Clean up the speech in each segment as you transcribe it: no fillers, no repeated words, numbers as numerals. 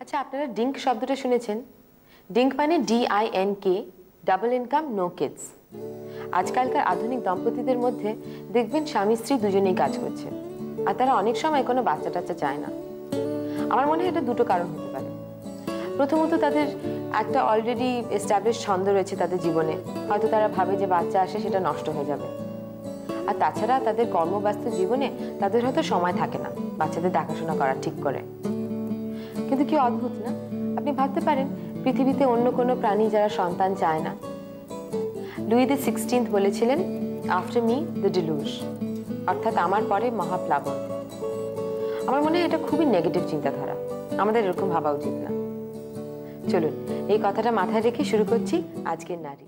আচ্ছা, আপনারা ডিঙ্ক শব্দটা শুনেছেন? ডিঙ্ক মানে DINK, double income no kids. আজকালকার আধুনিক দম্পতিদের মধ্যে দেখবেন স্বামী স্ত্রী দুজনেই কাজ করছে, আর তারা অনেক সময় কোনো বাচ্চা টাচ্চা চায় না। আমার মনে হয় এটা দুটো কারণ হতে পারে। প্রথমত, তাদের একটা অলরেডি এস্টাবলিশ ছন্দ রয়েছে তাদের জীবনে, হয়তো তারা ভাবে যে বাচ্চা আসে সেটা নষ্ট হয়ে যাবে। আর তাছাড়া তাদের কর্মব্যস্ত জীবনে তাদের হয়তো সময় থাকে না বাচ্চাদের দেখাশোনা করার ঠিক করে। কিন্তু কি অদ্ভুত না, আপনি ভাবতে পারেন পৃথিবীতে অন্য কোনো প্রাণী যারা সন্তান চায় না। লুই দ্য 16 বলেছিলেন, আফটার মি দ্য ডিলুজ, অর্থাৎ আমার পরে মহাপ্লাবন। আমার মনে হয় এটা খুবই নেগেটিভ চিন্তাধারা, আমাদের এরকম ভাবা উচিত না। চলুন এই কথাটা মাথায় রেখে শুরু করছি আজকের নারী।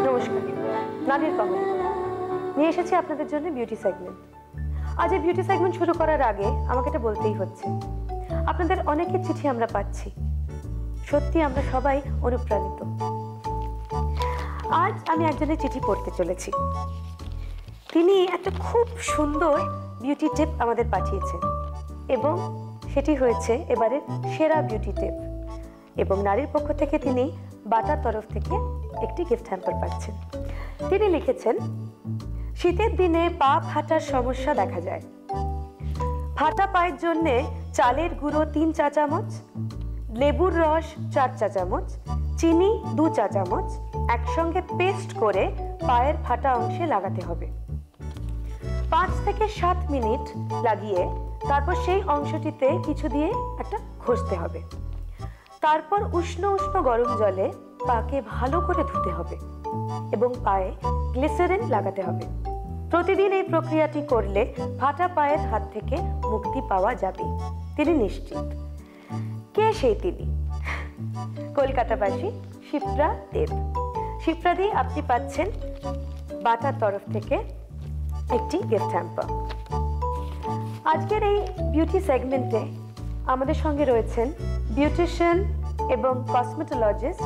নমস্কার, নারীর কমেডি নিয়ে এসেছি আপনাদের জন্য বিউটি সেগমেন্ট। আজ এই বিউটি সেগমেন্ট শুরু করার আগে আমাকে এটা বলতেই হচ্ছে, আপনাদের অনেকের চিঠি আমরা পাচ্ছি, সত্যি আমরা সবাই অনুপ্রাণিত। আজ আমি একজনের চিঠি পড়তে চলেছি। তিনি একটা খুব সুন্দর বিউটি টিপ আমাদের পাঠিয়েছেন এবং সেটি হয়েছে এবারের সেরা বিউটি টিপ। এবং নারীর পক্ষ থেকে তিনি বাটার তরফ থেকে একটি গিফট হ্যাম্পার পাচ্ছেন। তিনি লিখেছেন, শীতের দিনে পা ফাটার সমস্যা দেখা যায়। ফাটা পায়ের জন্যে চালের গুঁড়ো 3 চা চামচ, লেবুর রস 4 চা চামচ, চিনি 2 চা চামচ একসঙ্গে পেস্ট করে পায়ের ফাটা অংশে লাগাতে হবে। 5 থেকে 7 মিনিট লাগিয়ে তারপর সেই অংশটিতে কিছু দিয়ে একটা ঘষতে হবে। তারপর উষ্ণ উষ্ণ গরম জলে পাকে ভালো করে ধুতে হবে এবং পায়ে গ্লিসারিন লাগাতে হবে। প্রতিদিন এই প্রক্রিয়াটি করলে ফাটা পায়ের হাত থেকে মুক্তি পাওয়া যাবে, তিনি নিশ্চিত। কে সেই তিনি? কলকাতাবাসী শিপ্রা দেব। শিপ্রা দি, আপনি পাচ্ছেন বাটার তরফ থেকে একটি গিফট হ্যাম্পার। আজকের এই বিউটি সেগমেন্টে আমাদের সঙ্গে রয়েছেন বিউটিশিয়ান এবং কসমেটোলজিস্ট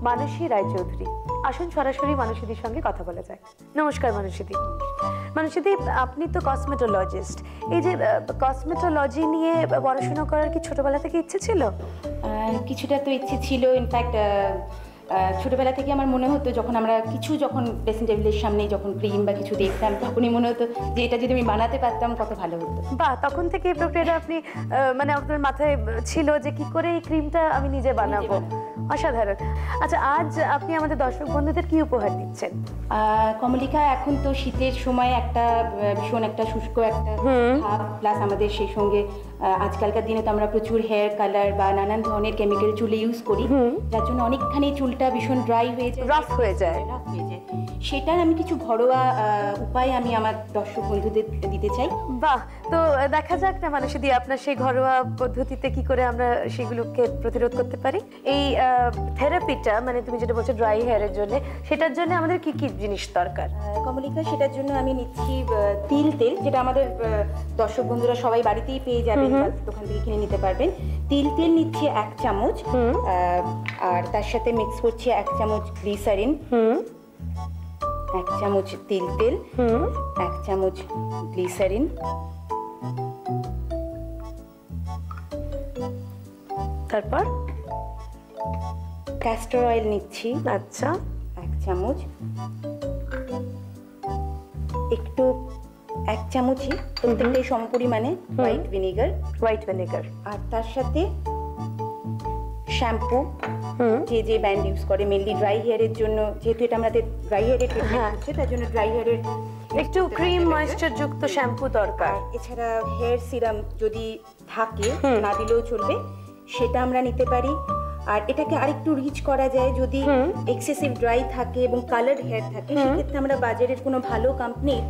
মানসী রায়চৌধুরী। আসুন সরাসরি মানসীদির সঙ্গে কথা বলা যায়। নমস্কার মানসীদি। মানসীদি, আপনি তো কসমেটোলজিস্ট। এই যে কসমেটোলজি নিয়ে পড়াশোনা করার কি ছোটবেলা থেকে ইচ্ছে ছিল? কিছুটা তো ইচ্ছে ছিল। ইনফ্যাক্ট ছোটবেলা থেকে আমার মনে হতো, যখন ড্রেসিং টেবিলের সামনে যখন ক্রিম বা কিছু দেখতাম, তখনই মনে হতো যে এটা যদি আমি বানাতে পারতাম কত ভালো হতো। বাহ, তখন থেকে এই প্রক্রিয়াটা আপনি মানে আপনার মাথায় ছিল যে কি করে এই ক্রিমটা আমি নিজে বানাবো। অসাধারণ। আচ্ছা, আজ আপনি আমাদের দর্শক বন্ধুদের কি উপহার দিচ্ছেন? কমলিকা, এখন তো শীতের সময় একটা ভীষণ একটা শুষ্ক একটা ভাব, প্লাস আমাদের সেই সঙ্গে আজকালকার দিনে তো আমরা প্রচুর হেয়ার কালার বা নানান ধরনের কেমিক্যাল চুলে ইউজ করি, যার জন্য অনেকখানি চুলটা ভীষণ ড্রাই হয়ে যায়, রাফ হয়ে যায়। সেটার আমি কিছু ঘরোয়া উপায় আমি আমার দর্শক বন্ধুদের দিতে চাই। বাহ, তো দেখা যাক না মানসীদি, আপনার সেই ঘরোয়া পদ্ধতিতে কি করে আমরা সেগুলোকে প্রতিরোধ করতে পারি। এই থেরাপিটা, মানে তুমি যেটা বলছো ড্রাই হেয়ারের জন্য, সেটার জন্য আমাদের কি কি জিনিস দরকার? কমলিকা, সেটার জন্য আমি নিচ্ছি তিল তেল, যেটা আমাদের দর্শক বন্ধুরা সবাই বাড়িতেই পেয়ে যাবেন, দোকান থেকে কিনে নিতে পারবেন। তিল তেল নিচ্ছি 1 চামচ, আর তার সাথে মিক্স করছি 1 চামচ গ্লিসারিন, 1 চামচ তিল তেল, 1 চামচ গ্লিসারিন, তারপর ক্যাস্টর অয়েল নিচ্ছি। আচ্ছা, 1 চামচ, একটু 1 চামচই প্রত্যেকটাই সমপরিমাণে হোয়াইট ভিনেগার, আর তার সাথে শ্যাম্পু, যে ব্যান্ড ইউজ করে মেনলি ড্রাই হেয়ারের জন্য, যেহেতু এটা আমাদের ড্রাই হেয়ারের ট্রিটমেন্ট হচ্ছে, তার জন্য ড্রাই হেয়ারের একটু ক্রিম ময়েশ্চার যুক্ত শ্যাম্পু দরকার। এছাড়া হেয়ার সিরাম যদি থাকে, না দিলেও চলবে, সেটা আমরা নিতে পারি। আর এটাকে আরেকটু রিচ করা যায় যদি এক্সেসিভ ড্রাই থাকে এবং কালার্ড হেয়ার থাকে, সেক্ষেত্রে আমরা বাজারের কোনো ভালো কোম্পানির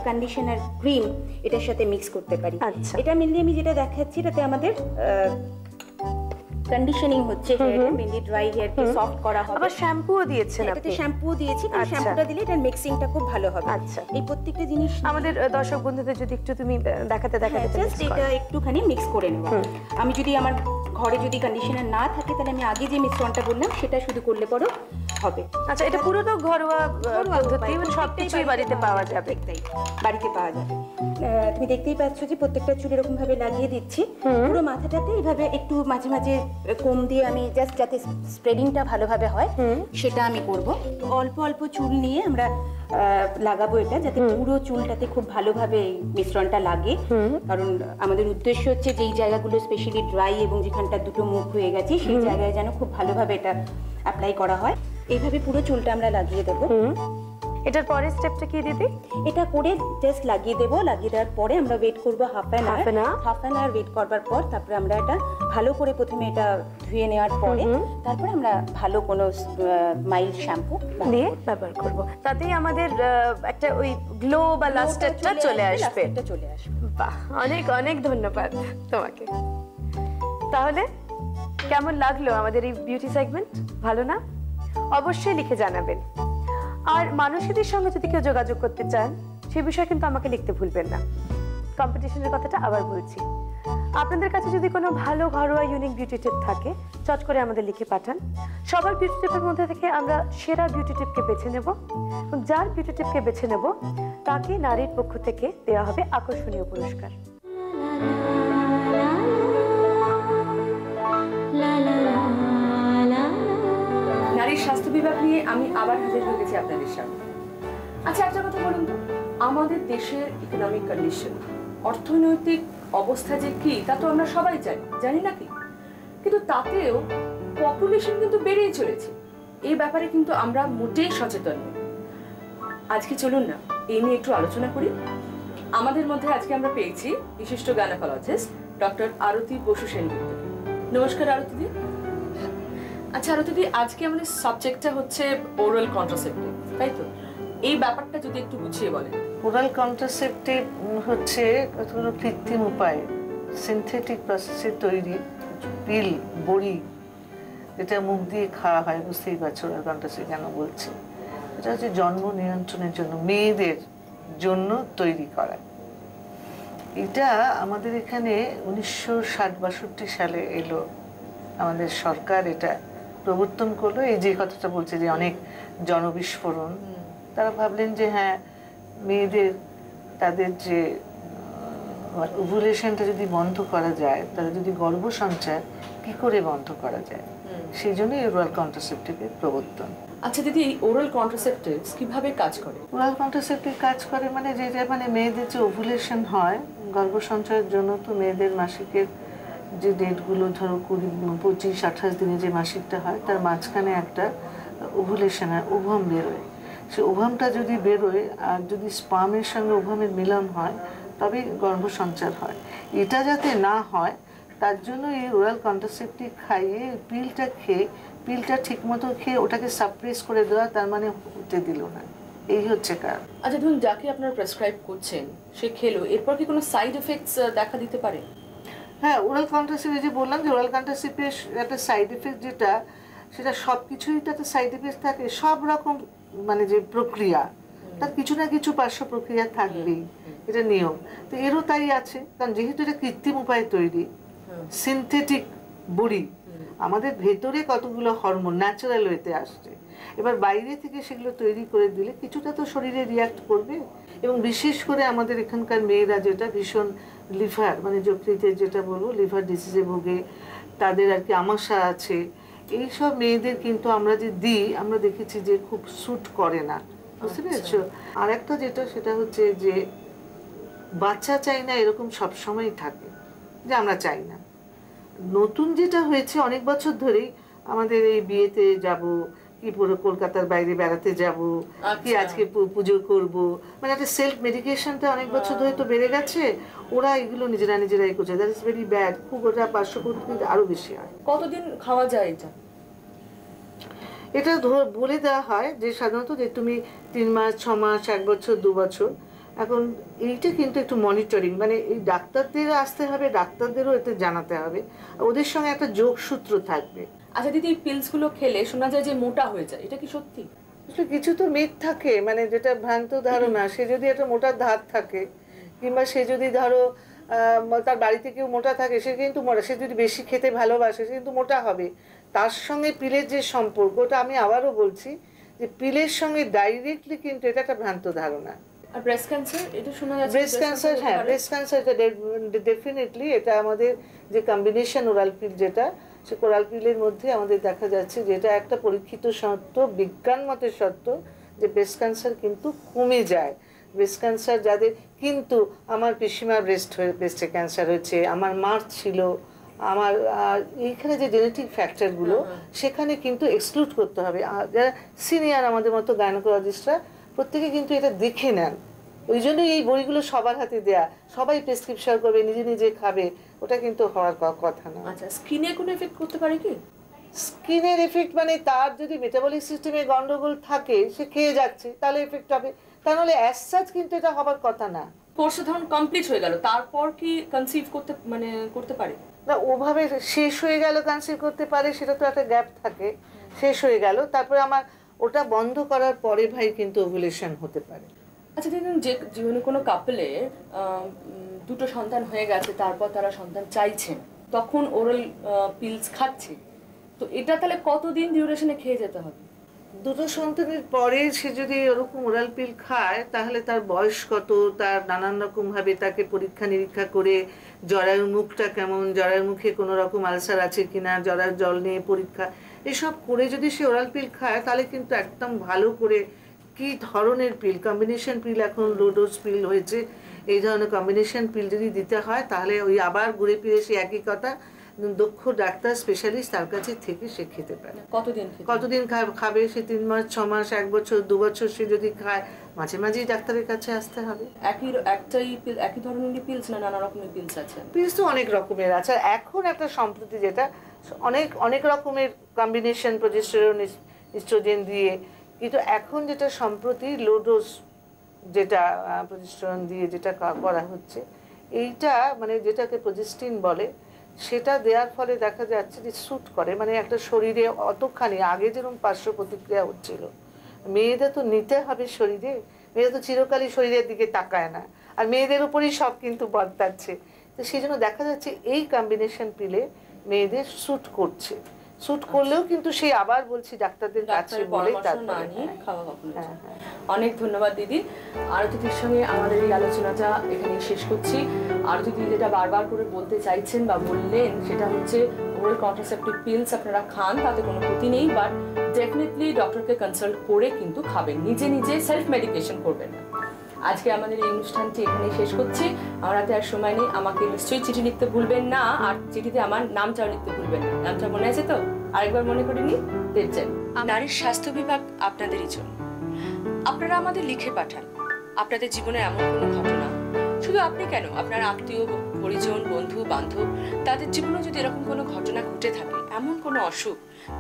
কন্ডিশনার ক্রিম এটার সাথে মিক্স করতে পারি। এটা মেনলি আমি যেটা দেখাচ্ছি, এটাতে আমাদের কন্ডিশনিং হচ্ছে, মেনলি ড্রাই হেয়ারকে সফট করা হবে। আবার শ্যাম্পুও দিয়েছেন আপনি? এটাতে শ্যাম্পুও দিয়েছি, কারণ শ্যাম্পুটা দিলে এটার মিক্সিংটা খুব ভালো হবে। আচ্ছা, এই প্রত্যেকটা জিনিস আমাদের দর্শক বন্ধুদের যদি একটু তুমি দেখাতে জাস্ট এটা একটুখানি মিক্স করে নেব। আমি যদি আমার ঘরে যদি কন্ডিশনার না থাকে, তাহলে আমি আগে যে মিশ্রণটা বললাম সেটা শুধু করলে পরও হবে। আচ্ছা, এটা পুরোটা ঘরোয়া পদ্ধতি, মানে প্রত্যেকটাই সবকিছুই বাড়িতে পাওয়া যাবে। প্রত্যেকটাই বাড়িতে পাওয়া যাবে। তুমি দেখতেই পাচ্ছ যে প্রত্যেকটা চুল এরকম ভাবে লাগিয়ে দিচ্ছি। পুরো মাথাটাতে এইভাবে একটু মাঝে মাঝে কম দিয়ে আমি জাস্ট যাতে স্প্রেডিংটা ভালোভাবে হয় সেটা আমি করব। অল্প অল্প চুল নিয়ে আমরা লাগাবো এটা, যাতে পুরো চুলটাতে খুব ভালোভাবে এই মিশ্রণটা লাগে। কারণ আমাদের উদ্দেশ্য হচ্ছে যেই জায়গাগুলো স্পেশালি ড্রাই এবং যেখানটা দুটো মুখ হয়ে গেছে সেই জায়গায় যেন খুব ভালোভাবে এটা অ্যাপ্লাই করা হয়। এইভাবে পুরো চুলটা আমরা লাগিয়ে দেবো। এটার পরের স্টেপটা কি দিদি? এটা করে জাস্ট লাগিয়ে দেবো। লাগিয়ে দেওয়ার পরে আমরা ওয়েট করবো হাফ অ্যান আওয়ার ওয়েট করবার পর তারপরে আমরা এটা ভালো করে প্রথমে এটা ধুয়ে নেওয়ার পরে তারপরে আমরা ভালো কোনো মাইল্ড শ্যাম্পু দিয়ে ব্যবহার করব, তাতেই আমাদের একটা ওই গ্লো বা লাস্টারটা চলে আসবে। বাহ, অনেক অনেক ধন্যবাদ তোমাকে। তাহলে কেমন লাগলো আমাদের এই বিউটি সেগমেন্ট? ভালো না? অবশ্যই লিখে জানাবেন। আর মানসীদের সঙ্গে যদি কেউ যোগাযোগ করতে চান সে বিষয়ে কিন্তু আমাকে লিখতে ভুলবেন না। কম্পিটিশনের কথাটা আবার বলছি, আপনাদের কাছে যদি কোনো ভালো ঘরোয়া ইউনিক বিউটি টিপ থাকে চট করে আমাদের লিখে পাঠান। সবার বিউটি টিপের মধ্যে থেকে আমরা সেরা বিউটি টিপকে বেছে নেব, এবং যার বিউটি টিপকে বেছে নেব তাকে নারীর পক্ষ থেকে দেওয়া হবে আকর্ষণীয় পুরস্কার। নারীর স্বাস্থ্য বিভাগ নিয়ে আমি আবার হাজির হয়ে গেছি আপনাদের সামনে। আচ্ছা, একটা কথা বলুন তো, আমাদের দেশের ইকোনমিক কন্ডিশন, অর্থনৈতিক অবস্থা যে কি তা তো আমরা সবাই জানি নাকি? কিন্তু তাতেও পপুলেশন কিন্তু বেড়েই চলেছে। এই ব্যাপারে কিন্তু আমরা মোটেই সচেতন নই। আজকে চলুন না এই নিয়ে একটু আলোচনা করি। আমাদের মধ্যে আজকে আমরা পেয়েছি বিশিষ্ট গাইনোকোলজিস্ট ডক্টর আরতি বসু সেনগুপ্ত। নমস্কার আরতি দি। আচ্ছা আরতি দি, আজকে আমাদের সাবজেক্টটা হচ্ছে ওরাল কন্ট্রাসেপটিভ, তাই তো? এই ব্যাপারটা যদি একটু বুঝিয়ে বলেন। ওরাল কন্ট্রাসেপটিভ হচ্ছে কোনো কৃত্রিম উপায়ে সিনথেটিক প্রসেসে তৈরি পিল, বড়ি, যেটা মুখ দিয়ে খাওয়া হয়। বুঝতেই পারছো ওরাল কন্ট্রাসেপটিভ কেন বলছি। এটা হচ্ছে জন্ম নিয়ন্ত্রণের জন্য, মেয়েদের জন্য তৈরি করা। এটা আমাদের এখানে 1960-62 সালে এলো। আমাদের সরকার এটা প্রবর্তন করলো। এই যে কথাটা বলছে যে অনেক জনবিস্ফোরণ, তারা ভাবলেন যে হ্যাঁ, মেয়েদের তাদের যে ওভুলেশনটা যদি বন্ধ করা যায়, তারা যদি গর্ভ সঞ্চার কি করে বন্ধ করা যায়, সেই জন্যই ওরাল কন্ট্রাসেপটিভের প্রবর্তন। আচ্ছা দিদি, এই ওরাল কন্ট্রাসেপটিভস কিভাবে কাজ করে? ওরাল কন্ট্রাসেপ্টিভ কাজ করে মানে যে মানে মেয়েদের যে ওভুলেশন হয় গর্ভ সঞ্চয়ের জন্য, তো মেয়েদের মাসিকের যে ডেটগুলো ধরো 25-28 দিনে যে মাসিকটা হয় তার মাঝখানে একটা ওভুলেশন হয়, ওভাম বেরোয়। সে ওভামটা যদি বেরোয় আর যদি স্পামের সঙ্গে ওভামের মিলন হয় তবেই গর্ভ সঞ্চার হয়। এটা যাতে না হয় তার জন্য এই ওরাল কন্ট্রাসেপ্টিভ খাইয়ে পিলটা ঠিক মতো খেয়ে ওটাকে সাপ্রেস করে দেওয়া, তার মানে হতে দিল না, এই হচ্ছে কারণ। আচ্ছা ধরুন, যাকে আপনারা প্রেসক্রাইব করছেন সে খেলো, এরপর কি কোনো সাইড এফেক্টস দেখা দিতে পারে? হ্যাঁ, ওরাল কন্ট্রাসেপ্টিভ যে বললাম যে ওরাল কন্ট্রাসেপ্টিভের একটা সাইড এফেক্ট যেটা, সেটা সব কিছুই তাতে সাইড এফেক্ট থাকে। সব রকম মানে যে প্রক্রিয়া, তার কিছু না কিছু পার্শ্ব প্রক্রিয়া থাকবেই, এটা নিয়ম। তো এরও তাই আছে, কারণ যেহেতু এটা কৃত্রিম উপায়ে তৈরি, সিনথেটিক বড়ি, আমাদের ভেতরে কতগুলো হরমোন ন্যাচারাল ওয়েতে আসছে, এবার বাইরে থেকে সেগুলো তৈরি করে দিলে কিছুটা তো শরীরে রিয়াক্ট করবে। এবং বিশেষ করে আমাদের এখানকার মেয়েরা যেটা ভীষণ লিভার মানে যকৃতের যেটা বলবো লিভার ডিজিজে ভোগে, তাদের আর কি আমাশা আছে, এইসব মেয়েদের কিন্তু আমরা যে দিই আমরা দেখেছি যে খুব স্যুট করে না, বুঝতে পেরেছো? আর একটা যেটা সেটা হচ্ছে যে বাচ্চা চাই না এরকম সবসময় থাকে, যে আমরা চাই না। নতুন যেটা হয়েছে অনেক বছর ধরেই আমাদের এই বিয়েতে যাব কি পুরো কলকাতার বাইরে বেড়াতে যাব কি আজকে পুজো করব, মানে একটা সেলফ মেডিকেশনটা অনেক বছর ধরে তো বেড়ে গেছে। ওরা এগুলো নিজেরাই করছে, দ্যাট ইজ ভেরি ব্যাড। খুব ওটা পার্শ্বপ্রতিক্রিয়া আরো বেশি হয়। কতদিন খাওয়া যায় এটা? এটা বলে দেওয়া হয় যে সাধারণত যে তুমি 3 মাস, 6 মাস, 1 বছর, 2 বছর। এখন এইটা কিন্তু একটু মনিটরিং, মানে এই ডাক্তারদের আসতে হবে, ডাক্তারদেরও এতে জানাতে হবে, ওদের সঙ্গে একটা যোগসূত্র থাকবে। আচ্ছা দিদি, এই পিলসগুলো খেলে শোনা যায় যে মোটা হয়ে যায়, এটা কি সত্যি? কিছু তো মিথ থাকে, মানে যেটা ভ্রান্ত ধারণা। সে যদি একটা মোটার ধার থাকে, কিংবা সে যদি ধরো তার বাড়িতে কেউ মোটা থাকে, সে কিন্তু মোটা, সে যদি বেশি খেতে ভালোবাসে সে কিন্তু মোটা হবে। তার সঙ্গে পিলের যে সম্পর্কটা, আমি আবারও বলছি যে পিলের সঙ্গে ডাইরেক্টলি কিন্তু এটা একটা ভ্রান্ত ধারণা। আর ব্রেস্ট ক্যান্সার এটা শোনা যাচ্ছে ব্রেস্ট ক্যান্সার, হ্যাঁ ব্রেস্ট ক্যান্সার এটা ডেফিনেটলি এটা আমাদের যে কম্বিনেশন ওরাল পিল, যেটা সে ওরাল পিলের মধ্যে আমাদের দেখা যাচ্ছে যে এটা একটা পরীক্ষিত সত্য, বিজ্ঞান মতে সত্য যে ব্রেস্ট ক্যান্সার কিন্তু কমে যায়। ব্রেস্ট ক্যান্সার যাদের, কিন্তু আমার পিসিমার ব্রেস্টে ক্যান্সার হয়েছে, আমার মার ছিল, আমার এইখানে যে জেনেটিক ফ্যাক্টরগুলো সেখানে কিন্তু এক্সক্লুড করতে হবে। যারা সিনিয়র আমাদের মতো গাইনোকোলজিস্টরা প্রত্যেকে কিন্তু এটা দেখে নেন, ওই জন্যই এই বইগুলো সবার হাতে দেয়া, সবাই প্রেসক্রিপশন করবে, নিজে নিজে খাবে, ওটা কিন্তু হওয়ার কথা না। আচ্ছা, স্কিনে কোনো এফেক্ট করতে পারে কি? স্কিনের এফেক্ট মানে তার যদি মেটাবলিক সিস্টেমে গন্ডগোল থাকে, সে খেয়ে যাচ্ছে, তাহলে এফেক্ট হবে, তা নাহলে অ্যাজ সাচ কিন্তু এটা হবার কথা না। কোর্স ধরুন কমপ্লিট হয়ে গেল, তারপর কি কনসিভ করতে পারে না? ওভাবে শেষ হয়ে গেল কনসিভ করতে পারে, সেটা তো একটা গ্যাপ থাকে, শেষ হয়ে গেল, তারপরে আমার ওটা বন্ধ করার পরে ভাই কিন্তু ওভুলেশন হতে পারে। আচ্ছা দেখুন, যে জীবনে কোনো কাপলের দুটো সন্তান হয়ে গেছে, তারপর তারা সন্তান চাইছেন, তখন ওরাল পিলস খাচ্ছে, তো এটা তাহলে কতদিন ডিউরেশনে খেয়ে যেতে হবে? দুটো সন্তানের পরে সে যদি ওরকম ওরাল পিল খায়, তাহলে তার বয়স কত, তার নানান রকমভাবে তাকে পরীক্ষা নিরীক্ষা করে, জরায়ুর মুখটা কেমন, জরায়ুর মুখে কোনো রকম আলসার আছে কিনা, জরায়ুর জল নিয়ে পরীক্ষা, এসব করে যদি সে ওরাল পিল খায়, তাহলে কিন্তু একদম ভালো করে কি ধরনের পিল, কম্বিনেশন পিল, এখন লো ডোজ পিল হয়েছে, এই ধরনের কম্বিনেশন পিল যদি দিতে হয়, তাহলে ওই আবার ঘুরে ফিরে সে একই কথা, দক্ষ ডাক্তার স্পেশালিস্ট তার কাছে থেকে সে খেতে পারে। কতদিন খাবে? সে 3 মাস, 6 মাস, 1 বছর, 2 বছর সে যদি খায়, মাঝে মাঝেই ডাক্তারের কাছে আসতে হবে। একই ধরনের পিলস না নানা রকমের পিলস আছে? পিলস তো অনেক রকমের আছে। এখন একটা সম্প্রতি যেটা অনেক রকমের কম্বিনেশন, প্রজেস্টেরন, ইস্ট্রোজেন দিয়ে, কিন্তু এখন যেটা সম্প্রতি লো ডোজ যেটা প্রজেস্টেরন দিয়ে যেটা করা হচ্ছে, এইটা মানে যেটাকে প্রজেস্টিন বলে, সেটা দেওয়ার ফলে দেখা যাচ্ছে যে স্যুট করে, মানে একটা শরীরে অতখানি, আগে যেরকম পার্শ্ব প্রতিক্রিয়া হচ্ছিল, মেয়েদের তো নিতে হবে শরীরে, মেয়েরা তো চিরকালই শরীরের দিকে তাকায় না, আর মেয়েদের উপরেই সব কিন্তু বদলাচ্ছে, তো সেই জন্য দেখা যাচ্ছে এই কম্বিনেশন পিলে মেয়েদের স্যুট করছে, স্যুট করলেও কিন্তু সেই আবার বলছি ডাক্তারদের কাছে বলে অনেক ধন্যবাদ দিদি। আরতিদির সঙ্গে আমাদের এই আলোচনাটা এখানে শেষ করছি। আরতিদি যেটা বারবার করে বলতে চাইছেন বা বললেন, সেটা হচ্ছে ওরাল কন্ট্রাসেপটিভ পিলস আপনারা খান, তাতে কোনো ক্ষতি নেই, বাট ডেফিনেটলি ডক্টরকে কনসাল্ট করে কিন্তু খাবেন, নিজে নিজে সেলফ মেডিকেশন করবেন না। আজকে আমাদের এই অনুষ্ঠানটি এখানেই শেষ করছি। আমার হাতে আর সময় নেই, আমাকে নিশ্চয়ই চিঠি লিখতে ভুলবেন না, আর চিঠিতে আমার নামটাও লিখতে ভুলবেন না। নামটা মনে আছে তো? আরেকবার মনে করে নিন, দেখছেন নারীর স্বাস্থ্য বিভাগ আপনাদেরই জন্য। আপনারা আমাদের লিখে পাঠান আপনাদের জীবনে এমন কোনো ঘটনা, শুধু আপনি কেন, আপনার আত্মীয় পরিজন, বন্ধু বান্ধব, তাদের জীবনেও যদি এরকম কোনো ঘটনা ঘটে থাকে, এমন কোনো অসুখ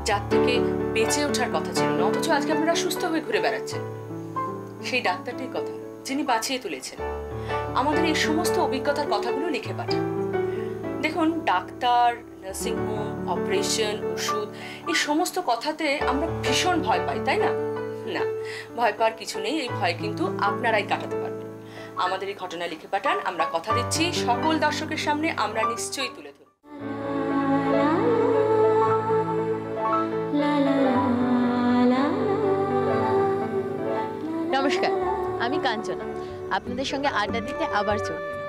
যার থেকে বেঁচে ওঠার কথা ছিল না, অথচ আজকে আপনারা সুস্থ হয়ে ঘুরে বেড়াচ্ছেন, সেই ডাক্তারটির কথা যিনি বাঁচিয়ে তুলেছেন, আমাদের এই সমস্ত অভিজ্ঞতার কথাগুলো লিখে পাঠান। দেখুন, ডাক্তার, নার্সিং হোম, অপারেশন, ওষুধ, এই সমস্ত কথাতে আমরা ভীষণ ভয় পাই, তাই না? না, ভয় পাওয়ার কিছু নেই, এই ভয় কিন্তু আপনারাই কাটাতে পারবেন। আমাদের এই ঘটনা লিখে পাঠান, আমরা কথা দিচ্ছি সকল দর্শকের সামনে আমরা নিশ্চয়ই তুলে ধরব। নমস্কার, আমি কাঞ্চনা, আপনাদের সঙ্গে আড্ডা দিতে আবার চলে এলাম।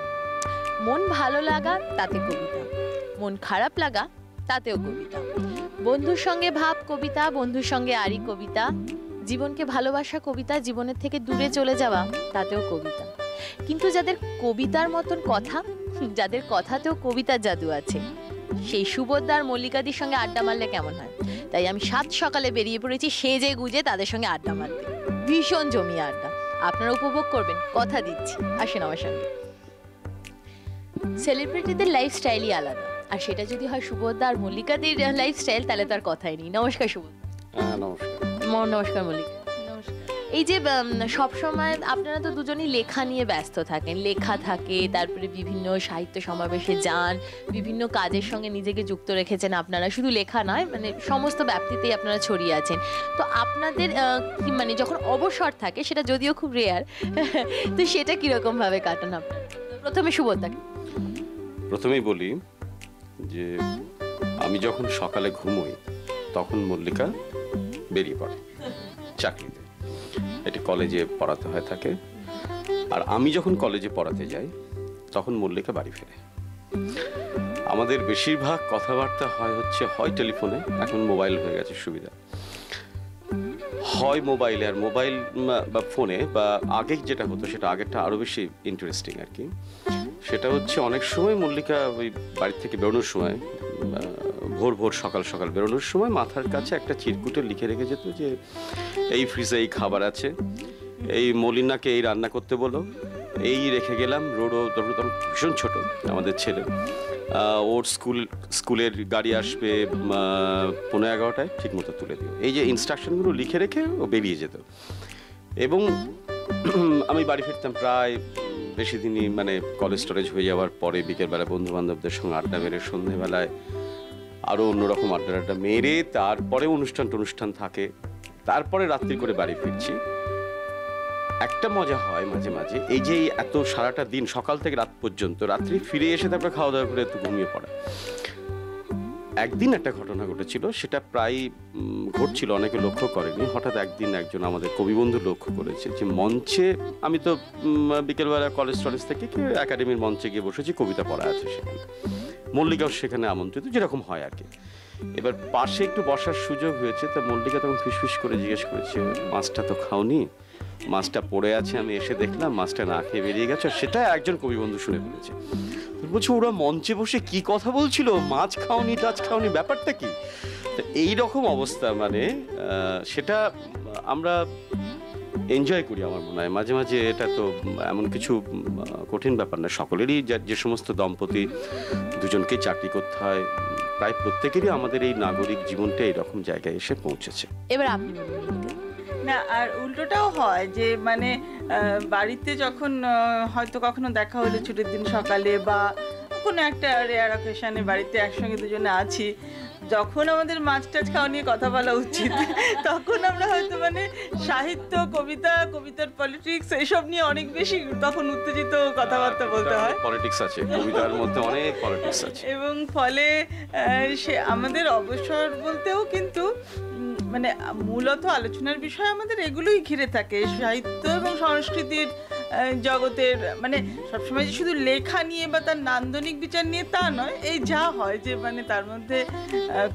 মন ভালো লাগা তাতে কবিতা, মন খারাপ লাগা তাতেও কবিতা, বন্ধুর সঙ্গে ভাব কবিতা, বন্ধুর সঙ্গে আরি কবিতা, জীবনকে ভালোবাসা কবিতা, জীবনের থেকে দূরে চলে যাওয়া তাতেও কবিতা। কিন্তু যাদের কবিতার মতন কথা, যাদের কথাতেও কবিতার জাদু আছে, সেই সুবোধদার মল্লিকাদির সঙ্গে আড্ডা মারলে কেমন হয়? তাই আমি 7 সকালে বেরিয়ে পড়েছি সেজে গুজে তাদের সঙ্গে আড্ডা মারতে। ভীষণ জমিয়ে আড্ডা, আপনারা উপভোগ করবেন, কথা দিচ্ছি। আসেন আমার সঙ্গে। সেলিব্রিটিদের লাইফস্টাইলই আলাদা, আর সেটা যদি হয় সুবোধদা আর মল্লিকাদির লাইফস্টাইল, তাহলে তার কথাই নেই। নমস্কার সুবোধ। নমস্কার মল্লিকা। এই যে সবসময় আপনারা তো দুজনেই লেখা নিয়ে ব্যস্ত থাকেন, লেখা থাকে, তারপরে বিভিন্ন সাহিত্য সমাবেশে যান, বিভিন্ন কাজের সঙ্গে নিজেকে যুক্ত রেখেছেন আপনারা, শুধু লেখা নয়, মানে সমস্ত ব্যাপ্তিতেই আপনারা ছড়িয়ে আছেন। তো আপনাদের মানে যখন অবসর থাকে, সেটা যদিও খুব রেয়ার, তো সেটা কিরকম ভাবে কাটান আপনারা? প্রথমে সুবোধদাকে। প্রথমেই বলি যে আমি যখন সকালে ঘুমোই, তখন মল্লিকা বেরিয়ে পড়ে চাকরিতে, এটি কলেজে পড়াতে হয় থাকে। আর আমি যখন কলেজে পড়াতে যাই তখন মল্লিকা বাড়ি ফেরে। আমাদের বেশিরভাগ কথাবার্তা হয় টেলিফোনে, এখন মোবাইল হয়ে গেছে সুবিধা, হয় মোবাইলে। আর মোবাইল বা ফোনে বা আগে যেটা হতো সেটা আগেরটা আরো বেশি ইন্টারেস্টিং আর কি। সেটা হচ্ছে অনেক সময় মল্লিকা ওই বাড়ি থেকে বেরোনোর সময়, ভোর সকাল বেরোনোর সময় মাথার কাছে একটা চিরকুটে লিখে রেখে যেত যে এই ফ্রিজে এই খাবার আছে, এই মলিনাকে এই রান্না করতে বলো, এই রেখে গেলাম। রোডও তখন ভীষণ ছোট আমাদের ছেলে, ওর স্কুলের গাড়ি আসবে 11:15 ঠিক মতো তুলে দিও। এই যে ইনস্ট্রাকশনগুলো লিখে রেখে ও বেরিয়ে যেত। এবং আমি বাড়ি ফিরতাম প্রায় বেশি দিনই, মানে কলেজ স্টোরেজ হয়ে যাওয়ার পরে বিকেলবেলা বন্ধু বান্ধবদের সঙ্গে আড্ডা মেরে, সন্ধ্যেবেলায় আরও অন্যরকম আড্ডা মেরে, তারপরে অনুষ্ঠান থাকে, তারপরে রাত্রি করে বাড়ি ফিরছি। একটা মজা হয় মাঝে মাঝে, এই যে এত সারাটা দিন সকাল থেকে রাত পর্যন্ত, রাত্রি ফিরে এসে তারপরে খাওয়া দাওয়া করে একটু ঘুমিয়ে পড়া। একদিন একটা ঘটনা ঘটেছিল, সেটা প্রায় ঘটছিল, অনেকে লক্ষ্য করেনি। হঠাৎ একদিন একজন আমাদের কবিবন্ধু লক্ষ্য করেছে যে মঞ্চে, আমি তো বিকেলবেলা কলেজ থেকে একাডেমির মঞ্চে গিয়ে বসেছি, কবিতা পড়া আছে সেখানে, মল্লিকাও সেখানে আমন্ত্রিত, যেরকম হয় আর কি। এবার পাশে একটু বসার সুযোগ হয়েছে, তা মল্লিকা তখন ফিসফিস করে জিজ্ঞেস করেছে, মাছটা তো খাওনি, মাছটা পড়ে আছে, আমি এসে দেখলাম মাছটা না খেয়ে বেরিয়ে গেছে। সেটা একজন কবিবন্ধু শুনে ফেলেছে, বলছে ওরা মঞ্চে বসে কি কথা বলছিল, মাছ খাওনি টাছ খাওনি, ব্যাপারটা কি? এই রকম অবস্থা, মানে সেটা আমরা এনজয় করি আমার মনে হয় মাঝে মাঝে। এটা তো এমন কিছু কঠিন ব্যাপার না, সকলেরই যে সমস্ত দম্পতি দুজনকে চাকরি করতে হয়, প্রায় প্রত্যেকেরই আমাদের এই নাগরিক জীবনটা এইরকম জায়গায় এসে পৌঁছেছে। এবার আপনি বলুন। না, আর উল্টোটাও হয় যে মানে বাড়িতে যখন হয়তো কখনো দেখা হলো ছুটির দিন সকালে বা কোনো একটা রেয়ার অকেশনে বাড়িতে একসঙ্গে দুজনে আছি, যখন আমাদের মাছ টাছ খাওয়া নিয়ে কথা বলা উচিত, তখন আমরা হয়তো মানে সাহিত্য, কবিতার পলিটিক্স এসব নিয়ে অনেক বেশি তখন উত্তেজিত কথাবার্তা বলতে হয়। পলিটিক্স আছে কবিতার মধ্যে, অনেক পলিটিক্স আছে, এবং ফলে সে আমাদের অবসর বলতেও কিন্তু মানে মূলত আলোচনার বিষয় আমাদের এগুলোই ঘিরে থাকে, সাহিত্য এবং সংস্কৃতির জগতের। মানে সবসময় যে শুধু লেখা নিয়ে বা তার নান্দনিক বিচার নিয়ে তা নয়, এই যা হয় যে মানে তার মধ্যে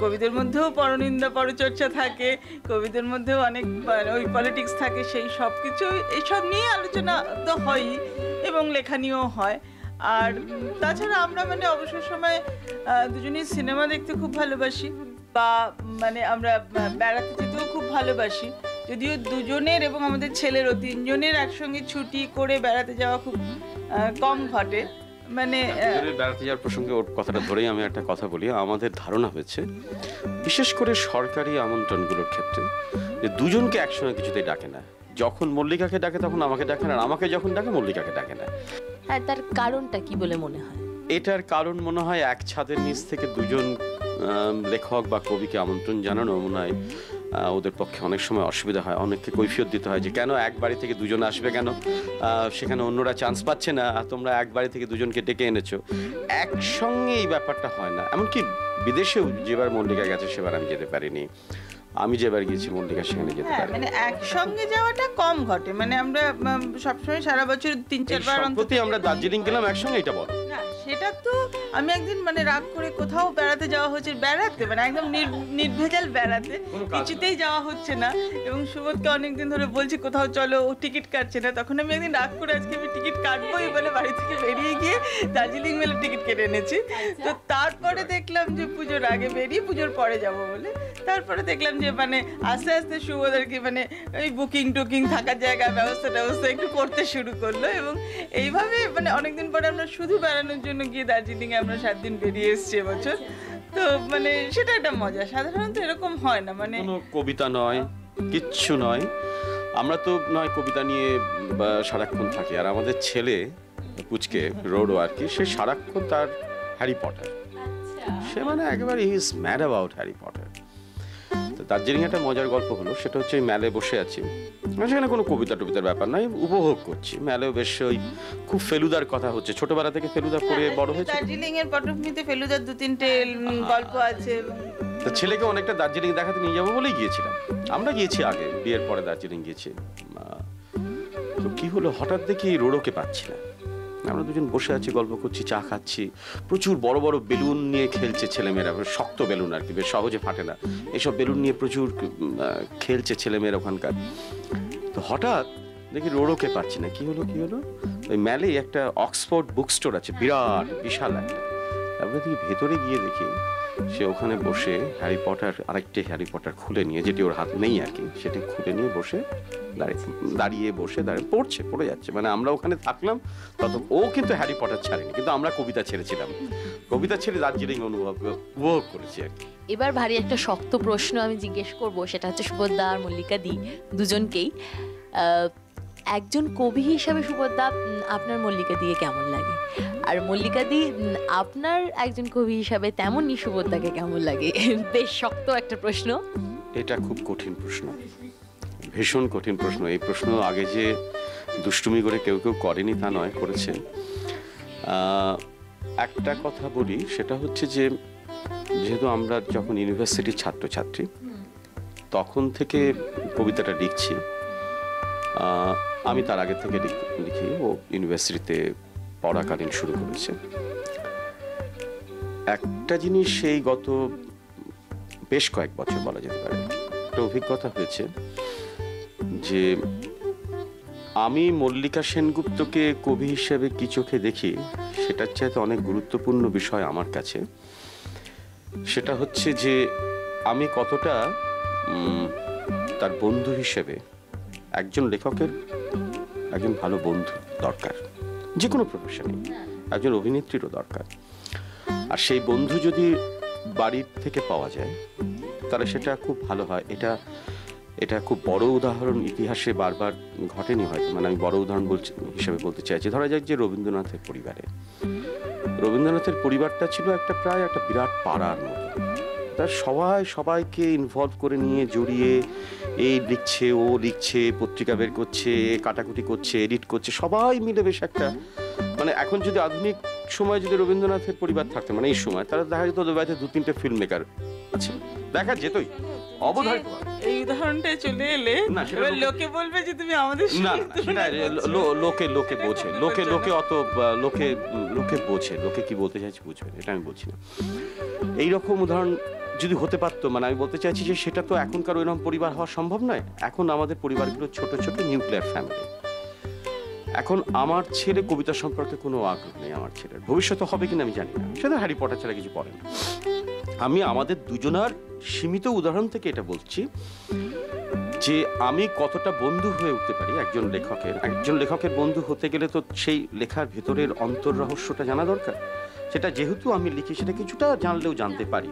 কবিদের মধ্যেও পরনিন্দা পরচর্চা থাকে, কবিদের মধ্যেও অনেক ওই পলিটিক্স থাকে, সেই সব কিছু এইসব নিয়ে আলোচনা তো হয়ই এবং লেখা নিয়েও হয়। আর তাছাড়া আমরা মানে অবসর সময় দুজনেই সিনেমা দেখতে খুব ভালোবাসি, বা মানে আমরা বেড়াতে যেতেও খুব ভালোবাসি। যদিও দুজনের এবং আমাদের ছেলেরও, তিনজনের একসঙ্গে ছুটি করে বেড়াতে যাওয়া খুব কম ঘটে। মানে বেড়াতে যাওয়ার প্রসঙ্গে ওর কথাটা ধরেই আমি একটা কথা বলি। আমাদের ধারণা হয়েছে বিশেষ করে সরকারি আমন্ত্রণগুলোর ক্ষেত্রে যে দুজনকে একসঙ্গে কিছুতেই ডাকে না। যখন মল্লিকাকে ডাকে তখন আমাকে ডাকে না, আর আমাকে যখন ডাকে মল্লিকাকে ডাকে না। হ্যাঁ, তার কারণটা কি বলে মনে হয়? এটার কারণ মনে হয় এক ছাদের নিচ থেকে দুজন লেখক বা কবিকে আমন্ত্রণ জানানো মনে হয় ওদের পক্ষে অনেক সময় অসুবিধা হয়। অনেককে কৈফিয়ত দিতে হয় যে কেন এক বাড়ি থেকে দুজন আসবে, কেন সেখানে অন্যরা চান্স পাচ্ছে না, তোমরা এক বাড়ি থেকে দুজনকে ডেকে এনেছো। একসঙ্গে এই ব্যাপারটা হয় না। এমনকি বিদেশেও যেবার মল্লিকা গেছে সেবার আমি যেতে পারিনি, আমি যেবার গিয়েছি মল্লিকা সেখানে যেতে পারি। মানে একসঙ্গে যাওয়াটা কম ঘটে, মানে আমরা সবসময় সারা বছর 3-4 বার অন্তত আমরা দার্জিলিং গেলাম একসঙ্গে, এটা বলো না। সেটা তো আমি একদিন মানে রাগ করে কোথাও বেড়াতে যাওয়া হচ্ছে, বেড়াতে মানে একদম নির্ভেজাল বেড়াতে, কিছুতেই যাওয়া হচ্ছে না, এবং সুবোধকে অনেকদিন ধরে বলছি কোথাও চলো, ও টিকিট কাটছে না। তখন আমি একদিন রাগ করে আজকে আমি টিকিট কাটবোই বলে বাড়ি থেকে বেরিয়ে গিয়ে দার্জিলিং মেলে টিকিট কেটে এনেছি। তো তারপরে দেখলাম যে পুজোর আগে বেরিয়ে পুজোর পরে যাব বলে, তারপরে দেখলাম যে মানে আস্তে আস্তে সুবোধ আর কি মানে ওই বুকিং টুকিং, থাকার জায়গা ব্যবস্থা একটু করতে শুরু করলো, এবং এইভাবে মানে অনেকদিন পরে আমরা শুধু বেড়ানোর জন্য গিয়ে দার্জিলিংয়ে আমরা 7 দিন বেরিয়ে এসেছি এবছর। তো মানে সেটা একটা মজা, সাধারণত এরকম হয় না। মানে কোনো কবিতা নয়, কিচ্ছু নয়, আমরা তো নয় কবিতা নিয়ে সারাক্ষণ থাকি। আর আমাদের ছেলে পুচকে রোডও আর কি, সে সারাক্ষণ তার হ্যারি পটার, সে মানে একেবারে he is mad about Harry Potter. তো দার্জিলিং একটা মজার গল্প হলো, সেটা হচ্ছে ওই মেলে বসে আছি, সেখানে কোনো টবিতার ব্যাপার নয়, উপভোগ করছি। মেলেও বেশ ওই খুব ফেলুদার কথা হচ্ছে, ছোটবেলা থেকে ফেলুদা পড়ে বড় হয়েছে। দার্জিলিং এর পটভূমিতে ফেলুদার 2-3টে গল্প আছে, তো ছেলেকে অনেকটা দার্জিলিং দেখাতে নিয়ে যাবো বলেই গিয়েছিলাম। আমরা গিয়েছি আগে, বিয়ের পরে দার্জিলিং গিয়েছি। তো কি হলো, হঠাৎ দেখি রোড়োকে পাচ্ছি না। আমরা দুজন বসে আছি, গল্প করছি, চা খাচ্ছি, প্রচুর বড় বড় বেলুন নিয়ে খেলছে ছেলেমেয়েরা, শক্ত বেলুন আর কি, বেশ সহজে ফাটে না, এইসব বেলুন নিয়ে প্রচুর খেলছে ছেলেমেয়েরা ওখানকার। তো হঠাৎ দেখি রোড়োকে পাচ্ছি না। কি হলো ওই ম্যালে একটা অক্সফোর্ড বুক স্টোর আছে, বিরাট বিশাল একটা। তারপরে দেখি ভেতরে গিয়ে দেখি সে ওখানে বসে হ্যারি পটার, আরেকটি হ্যারি পটার খুলে নিয়ে, যেটি ওর হাত নেই আর কি, সেটি খুলে নিয়ে বসে দাঁড়িয়ে পড়ে যাচ্ছে। মানে আমরা ওখানে থাকলাম তত, ও কিন্তু হ্যারি পটার ছাড়েনি, কিন্তু আমরা কবিতা ছেড়েছিলাম, কবিতা ছেড়ে দার্জিলিং উপভোগ করেছি আর কি। এবার ভারী একটা শক্ত প্রশ্ন আমি জিজ্ঞেস করব, সেটা হচ্ছে সুভদ্রা আর মল্লিকা দি দুজনকেই। একজন কবি হিসাবে সুভদ্রা আপনার মল্লিকা দিয়ে কেমন লাগে, আর মল্লিকা দি আপনার একজন কবি হিসাবে তেমনই সুভদ্রাকে কেমন লাগে? বেশ শক্ত একটা প্রশ্ন। এটা খুব কঠিন প্রশ্ন, ভীষণ কঠিন প্রশ্ন। এই প্রশ্ন আগে যে দুষ্টুমি করে কেউ করেনি তা নয়, করেছে। একটা কথা বলি, সেটা হচ্ছে যে যেহেতু আমরা যখন ইউনিভার্সিটির ছাত্রছাত্রী, তখন থেকে কবিতাটা লিখছি। আমি তার আগে থেকে লিখি, ও ইউনিভার্সিটিতে পড়াকালীন শুরু করেছে। একটা জিনিস সেই গত বেশ কয়েক বছর বলা যেতে পারে একটা অভিজ্ঞতা হয়েছে, যে আমি মল্লিকা সেনগুপ্তকে কবি হিসেবে কি চোখে দেখি সেটার চাইতে অনেক গুরুত্বপূর্ণ বিষয় আমার কাছে। সেটা হচ্ছে যে আমি কতটা তার বন্ধু হিসেবে, একজন লেখকের একজন ভালো বন্ধু দরকার, যে কোনো প্রফেশনে, একজন অভিনেত্রীরও দরকার। আর সেই বন্ধু যদি বাড়ির থেকে পাওয়া যায় তাহলে সেটা খুব ভালো হয়। এটা খুব বড় উদাহরণ ইতিহাসে বারবার ঘটেনি হয়তো, মানে আমি বড় উদাহরণ হিসেবে বলতে চাইছি। ধরা যাক যে রবীন্দ্রনাথের পরিবারটা ছিল প্রায় একটা বিরাট পাড়ার মতো। তার সবাইকে ইনভলভ করে নিয়ে জড়িয়ে, এই লিখছে, ও লিখছে, পত্রিকা বের করছে, কাটাকুটি করছে, এডিট করছে, সবাই মিলে বেশ একটা, মানে এখন যদি আধুনিক সময় যদি রবীন্দ্রনাথের পরিবার থাকতো, মানে এই সময়, তারা দেখা যেত ওদের বাড়িতে 2-3টে ফিল্ম মেকার আছে, দেখা যেতই অবধারিত। এই উদাহরণটাই চলে এলে লোকে বলবে যে তুমি আমাদের লোকে বোঝে, লোকে বোঝে, লোকে কি বলতে চাইছে বুঝবে, এটা আমি বলছি না। এইরকম উদাহরণ যদি হতে পারতো, মানে আমি বলতে চাইছি যে সেটা তো এখনকার ওইরকম পরিবার হওয়া সম্ভব নয়। এখন আমাদের পরিবারগুলো ছোট ছোট নিউক্লিয়ার ফ্যামিলি। এখন আমার ছেলে কবিতা সম্পর্কে কোনো আগ্রহ নেই, আমার ছেলের ভবিষ্যতে হবে কিনা আমি জানি না, সেটা হ্যারি পটার ছাড়া কিছু পড়ে না। আমি আমাদের দুজনার সীমিত উদাহরণ থেকে এটা বলছি যে আমি কতটা বন্ধু হয়ে উঠতে পারি একজন লেখকের বন্ধু হতে গেলে তো সেই লেখার ভেতরের অন্তর রহস্যটা জানা দরকার। সেটা যেহেতু আমি লিখি, সেটা কিছুটা জানলেও জানতে পারি।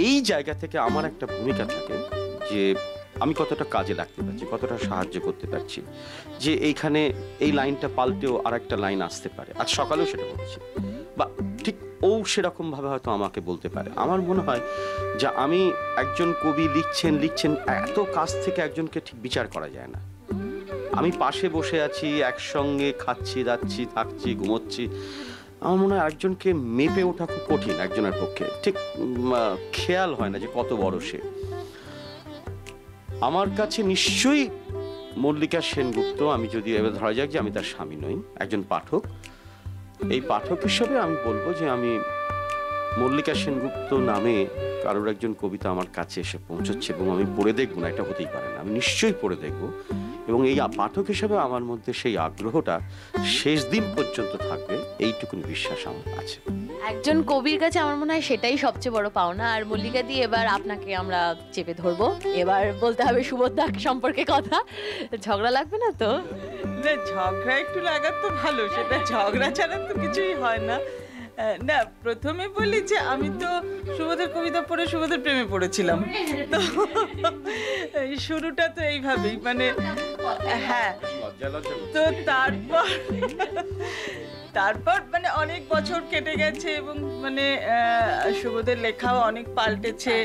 এই জায়গা থেকে আমার একটা ভূমিকা থাকে যে আমি কতটা কাজে লাগতে পারছি, কতটা সাহায্য করতে পারছি, যে এইখানে এই লাইনটা পাল্টেও আর একটা লাইন আসতে পারে। আজ সকালেও সেটা বলছি, বা ঠিক ও সেরকম ভাবে হয়তো আমাকে বলতে পারে। আমার মনে হয় যে আমি একজন কবি লিখছেন, এত কাছ থেকে একজনকে ঠিক বিচার করা যায় না। আমি পাশে বসে আছি, একসঙ্গে খাচ্ছি, যাচ্ছি, থাকছি, ঘুমোচ্ছি, আমার মনে হয় একজনকে মেপে ওঠা খুব কঠিন একজনের পক্ষে। ঠিক খেয়াল হয় না যে কত বড় সে। আমার কাছে নিশ্চয়ই মল্লিকা সেনগুপ্ত, আমি যদি এবার ধরা যাক যে আমি তার স্বামী নই, একজন পাঠক, এই পাঠক হিসেবে আমি বলবো যে আমি মল্লিকা সেনগুপ্ত নামে কারোর একজন কবিতা আমার কাছে এসে পৌঁছচ্ছে এবং আমি পড়ে দেখবো না, এটা হতেই পারে না, আমি নিশ্চয়ই পড়ে দেখবো। এবং এই পাঠক হিসেবে আমার মধ্যে সেই আগ্রহটা শেষ দিন পর্যন্ত থাকবে, এইটুকুন বিশ্বাস আমার আছে। একজন কবির কাছে আমার মনে হয় সেটাই সবচেয়ে বড় পাওনা। আর মল্লিকা দি, এবার আপনাকে আমরা চেপে ধরবো, এবার বলতে হবে সুভদ্রা সম্পর্কে কথা। ঝগড়া লাগবে না তো? না, ঝগড়া একটু লাগার তো ভালো, সেটা ঝগড়া ছাড়া তো কিছুই হয় না। না, প্রথমে বলি যে আমি তো সুভদ্রার কবিতা পড়ে সুভদ্রার প্রেমে পড়েছিলাম, তো শুরুটা তো এইভাবেই, মানে হ্যাঁ। তো তারপর মানে অনেক বছর কেটে গেছে এবং মানে সুভদ্রার লেখাও অনেক পাল্টেছে।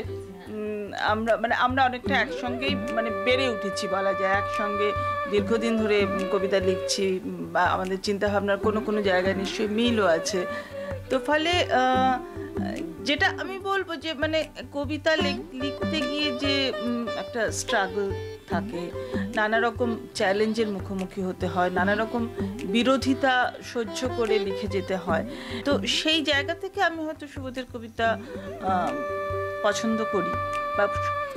আমরা অনেকটা একসঙ্গেই মানে বেড়ে উঠেছি বলা যায়, একসঙ্গে দীর্ঘদিন ধরে কবিতা লিখছি, বা আমাদের চিন্তা ভাবনার কোনো জায়গায় নিশ্চয়ই মিলও আছে। তো ফলে যেটা আমি বলবো যে মানে কবিতা লিখতে গিয়ে যে একটা স্ট্রাগল থাকে, নানা রকম চ্যালেঞ্জের মুখোমুখি হতে হয়, নানা রকম বিরোধিতা সহ্য করে লিখে যেতে হয়। তো সেই জায়গা থেকে আমি হয়তো সুবোধের কবিতা পছন্দ করি, বা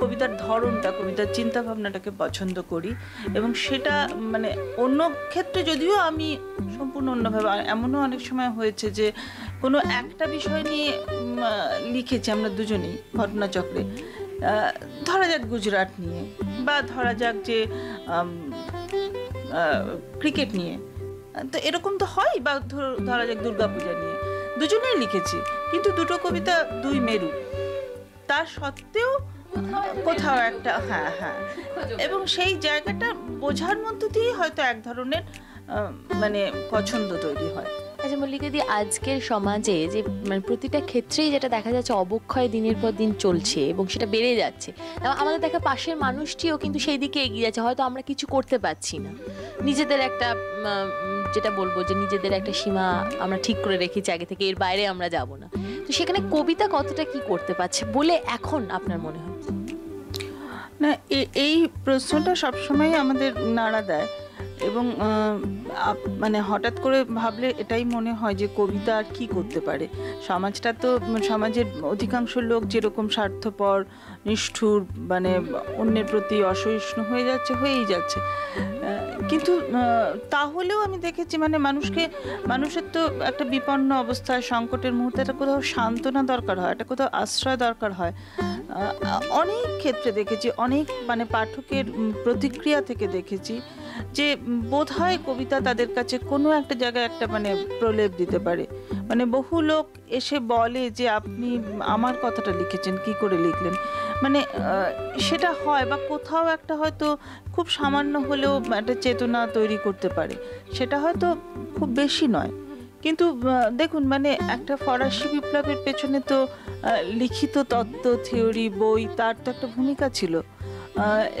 কবিতার ধরনটা, কবিতার চিন্তা ভাবনাটাকে পছন্দ করি। এবং সেটা মানে অন্য ক্ষেত্রে যদিও আমি সম্পূর্ণ অন্যভাবে, এমনও অনেক সময় হয়েছে যে কোনো একটা বিষয় নিয়ে লিখেছি আমরা দুজনেই ঘটনাচক্রে, ধরা যাক গুজরাট নিয়ে, বা ধরা যাক যে ক্রিকেট নিয়ে, তো এরকম তো হয়, বা ধরা যাক দুর্গাপূজা নিয়ে, দুজনেই লিখেছি, কিন্তু দুটো কবিতা দুই মেরু, তার সত্ত্বেও কোথাও একটা হ্যাঁ এবং সেই জায়গাটা বোঝার মধ্য দিয়ে হয়তো এক ধরনের মানে পছন্দ তৈরি হয়। আচ্ছা মল্লিকাদি, আজকের সমাজে যে মানে প্রতিটা ক্ষেত্রেই যেটা দেখা যাচ্ছে অবক্ষয় দিনের পর দিন চলছে এবং সেটা বেড়ে যাচ্ছে, আমাদের দেখা পাশের মানুষটিও কিন্তু সেই দিকে এগিয়ে যাচ্ছে, হয়তো আমরা কিছু করতে পারছি না, নিজেদের একটা যেটা বলবো যে নিজেদের একটা সীমা আমরা ঠিক করে রেখেছি আগে থেকে, এর বাইরে আমরা যাব না। তো সেখানে কবিতা কতটা কি করতে পারছে বলে এখন আপনার মনে হয়? না, এই প্রশ্নটা সবসময় আমাদের নাড়া দেয়, এবং মানে হঠাৎ করে ভাবলে এটাই মনে হয় যে কবিতা আর কি করতে পারে। সমাজটা তো, সমাজের অধিকাংশ লোক যেরকম স্বার্থপর, নিষ্ঠুর, মানে অন্যের প্রতি অসহিষ্ণু হয়েই যাচ্ছে। কিন্তু তাহলেও আমি দেখেছি মানে মানুষের তো একটা বিপন্ন অবস্থায়, সংকটের মুহূর্তে একটা কোথাও সান্ত্বনা দরকার হয়, একটা কোথাও আশ্রয় দরকার হয়। অনেক ক্ষেত্রে দেখেছি, অনেক মানে পাঠকের প্রতিক্রিয়া থেকে দেখেছি যে বোধহয় কবিতা তাদের কাছে কোনো একটা জায়গায় একটা মানে প্রলেপ দিতে পারে। মানে বহু লোক এসে বলে যে আপনি আমার কথাটা লিখেছেন, কি করে লিখলেন, মানে সেটা হয়, বা কোথাও একটা হয়তো খুব সামান্য হলেও একটা চেতনা তৈরি করতে পারে, সেটা হয়তো খুব বেশি নয়। কিন্তু দেখুন মানে একটা ফরাসি বিপ্লবের পেছনে তো লিখিত তত্ত্ব, থিওরি, বই, তার তো একটা ভূমিকা ছিল,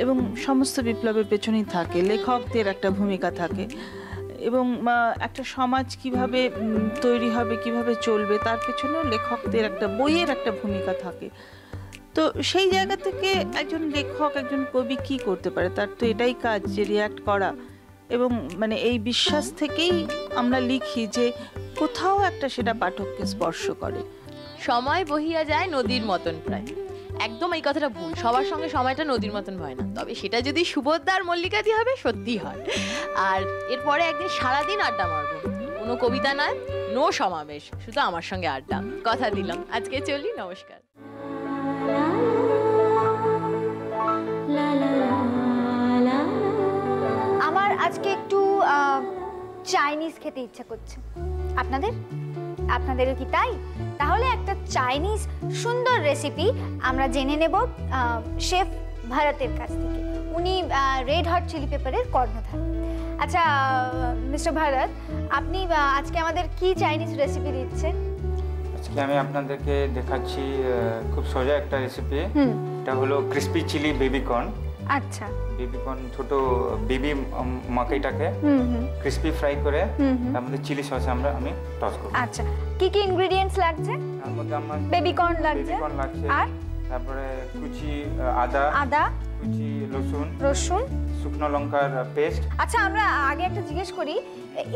এবং সমস্ত বিপ্লবের পেছনেই থাকে, লেখকদের একটা ভূমিকা থাকে, এবং একটা সমাজ কিভাবে তৈরি হবে, কিভাবে চলবে, তার পেছনেও লেখকদের একটা বইয়ের একটা ভূমিকা থাকে। তো সেই জায়গা থেকে একজন লেখক, একজন কবি কি করতে পারে, তার তো এটাই কাজ যে রিয়্যাক্ট করা, এবং মানে এই বিশ্বাস থেকেই আমরা লিখি যে কোথাও একটা সেটা পাঠককে স্পর্শ করে। সময় বহিয়া যায় নদীর মতন প্রায়, একদম এই কথাটা ভুল, সবার সঙ্গে সময়টা নদীর মতন হয় না, তবে সেটা যদি সুবোধদার মল্লিকাদি হবে সত্যি হয়। আর এরপরে একদিন সারাদিন আড্ডা মারবো, কোনো কবিতা নয়, নো সমাবেশ, শুধু আমার সঙ্গে আড্ডা, কথা দিলাম। আজকে চলি, নমস্কার। আমার আজকে একটু চাইনিজ খেতে ইচ্ছা করছে, আপনাদেরও কি তাই? তাহলে একটা চাইনিজ সুন্দর রেসিপি আমরা জেনে নেব শেফ ভারতের কাছ থেকে। উনি রেড হট চিলি পেপারের কর্ণধার। আচ্ছা মিস্টার ভারত, আপনি আজকে আমাদের কি চাইনিজ রেসিপি দিচ্ছেন? আজকে আমি আপনাদেরকে দেখাচ্ছি খুব সোজা একটা রেসিপি। এটা হলো ক্রিসপি চিলি বেবি কর্ন। আচ্ছা, বেবি কর্ন, ছোট বেবি মাকাইটাকে ক্রিসপি ফ্রাই করে তার মধ্যে চিলি সসে আমি টস করব। আচ্ছা, কি কি ইনগ্রেডিয়েন্টস লাগছে? তার মধ্যে আমার বেবি কর্ন লাগছে, আর তারপরে কুচি আদা, কুচি রসুন, শুকনো লঙ্কার পেস্ট। আচ্ছা, আমরা আগে একটা জিজ্ঞেস করি,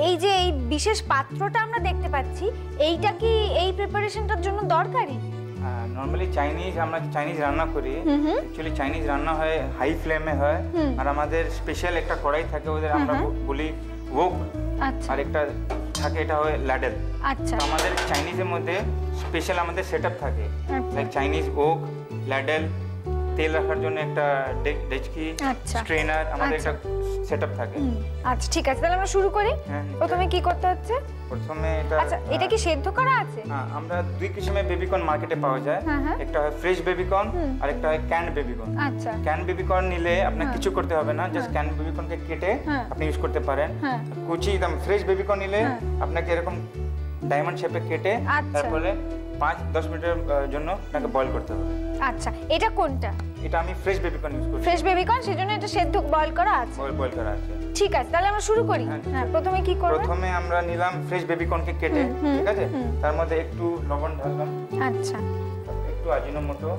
এই যে এই বিশেষ পাত্রটা আমরা দেখতে পাচ্ছি, এইটা কি এই প্রিপারেশনটার জন্য দরকারি? নরমালি আমরা চাইনিজ রান্না করি, অ্যাকচুয়ালি চাইনিজ রান্না হয় হাই ফ্লেমে হয়, আর আমাদের স্পেশাল একটা কড়াই থাকে, ওদের আমরা বলি ওক, আর একটা থাকে এটা হয় ল্যাডেল। আচ্ছা, আমাদের চাইনিজের মধ্যে স্পেশাল আমাদের সেটআপ থাকে, লাইক চাইনিজ ওক, ল্যাডেল, তেল রাখার জন্য একটা ডেচকি, স্ট্রেনার, আমাদের একটা সেটআপ থাকে। আচ্ছা ঠিক আছে, তাহলে আমরা শুরু করি। প্রথমে কি করতে হচ্ছে? প্রথমে এটা কি সেদ্ধ করা আছে? হ্যাঁ, আমরা দুই কিসিমের বেবিকর্ন মার্কেটে পাওয়া যায়, একটা হয় ফ্রেশ বেবিকর্ন আর একটা হয় ক্যান্ড বেবিকর্ন। আচ্ছা, ক্যান্ড বেবিকর্ন নিলে আপনার কিছু করতে হবে না, জাস্ট ক্যান্ড বেবিকর্নকে কেটে আপনি ইউজ করতে পারেন। কুচি একদম ফ্রেশ বেবিকর্ন নিলে আপনাকে এরকম ডায়মন্ড শেপে কেটে তারপরে 5-10 মিনিটের জন্য আপনাকে বয়েল করতে হবে। আচ্ছা, এটা কোনটা? এটা আমি ফ্রেশ বেবিকর্ন ইউজ করি। ফ্রেশ বেবিকর্ন, সেজন্য এটা সেদ্ধ বয়েল করা আছে। বয়েল করা আছে। ঠিক আছে, তাহলে আমরা শুরু করি। হ্যাঁ, প্রথমে কি করব? প্রথমে আমরা নিলাম ফ্রেশ বেবিকর্নকে কেটে, ঠিক আছে? তার মধ্যে একটু লবণ ঢাললাম। আচ্ছা। একটু আজিনোমোটো।